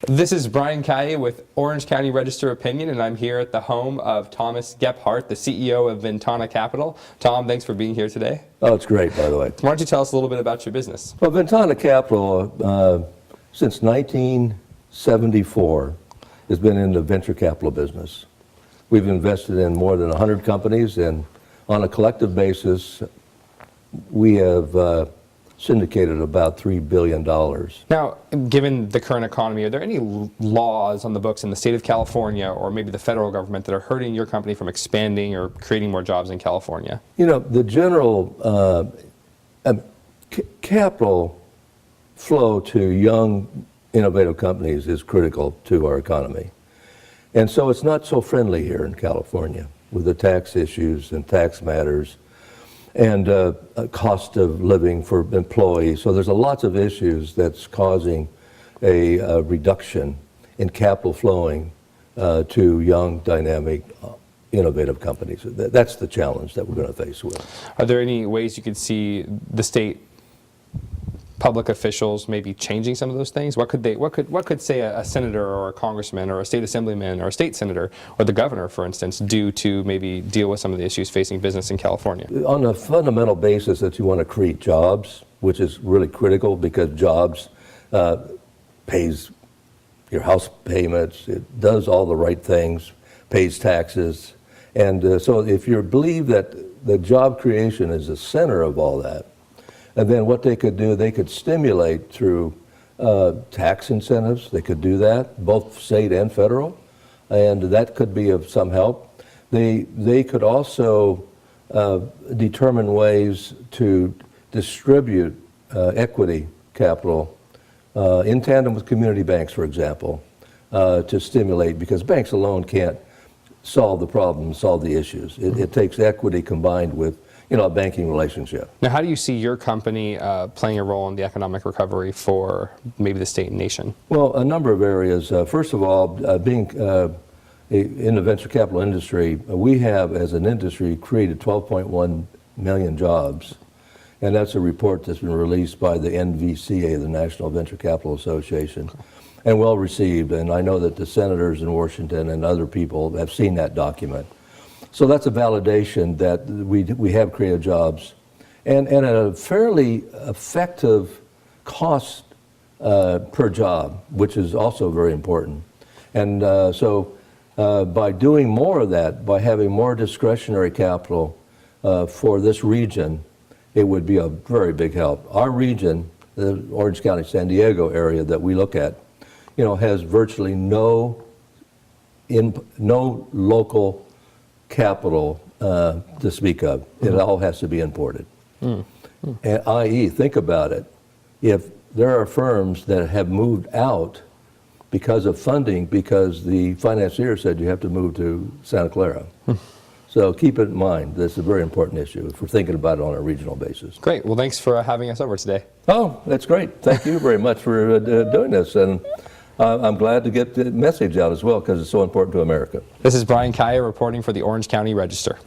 This is Brian Kaye with Orange County Register Opinion, and I'm here at the home of Thomas Gephart, the CEO of Ventana Capital. Tom, thanks for being here today. Oh, it's great, by the way. Why don't you tell us a little bit about your business? Well, Ventana Capital, since 1974, has been in the venture capital business. We've invested in more than 100 companies, and on a collective basis, we have syndicated about $3 billion. Now, given the current economy, are there any laws on the books in the state of California or maybe the federal government that are hurting your company from expanding or creating more jobs in California? You know, the general capital flow to young, innovative companies is critical to our economy. And so it's not so friendly here in California with the tax issues and tax matters and cost of living for employees. So there's lots of issues that's causing a reduction in capital flowing to young, dynamic, innovative companies. That's the challenge that we're going to face with. Are there any ways you could see the state public officials maybe changing some of those things? What could say a senator or a congressman or a state assemblyman or a state senator or the governor, for instance, do to maybe deal with some of the issues facing business in California? On a fundamental basis that you want to create jobs, which is really critical because jobs pays your house payments, it does all the right things, pays taxes. And so if you believe that the job creation is the center of all that, and then what they could do, they could stimulate through tax incentives. They could do that, both state and federal, and that could be of some help. They could also determine ways to distribute equity capital in tandem with community banks, for example, to stimulate, because banks alone can't solve the problem, solve the issues. It takes equity combined with a banking relationship. Now, how do you see your company playing a role in the economic recovery for maybe the state and nation? Well, a number of areas. First of all, being in the venture capital industry, we have, as an industry, created 12.1 million jobs. And that's a report that's been released by the NVCA, the National Venture Capital Association, and well received. And I know that the senators in Washington and other people have seen that document. So that's a validation that we have created jobs, and at a fairly effective cost per job, which is also very important. And so by doing more of that, by having more discretionary capital for this region, it would be a very big help. Our region, the Orange County, San Diego area that we look at, has virtually no local capital to speak of. It all has to be imported. I.e., think about it. If there are firms that have moved out because of funding, because the financier said you have to move to Santa Clara. So keep it in mind. This is a very important issue if we're thinking about it on a regional basis. Great. Well, thanks for having us over today. Oh, that's great. Thank you very much for doing this. And I'm glad to get the message out as well because it's so important to America. This is Brian Kaye reporting for the Orange County Register.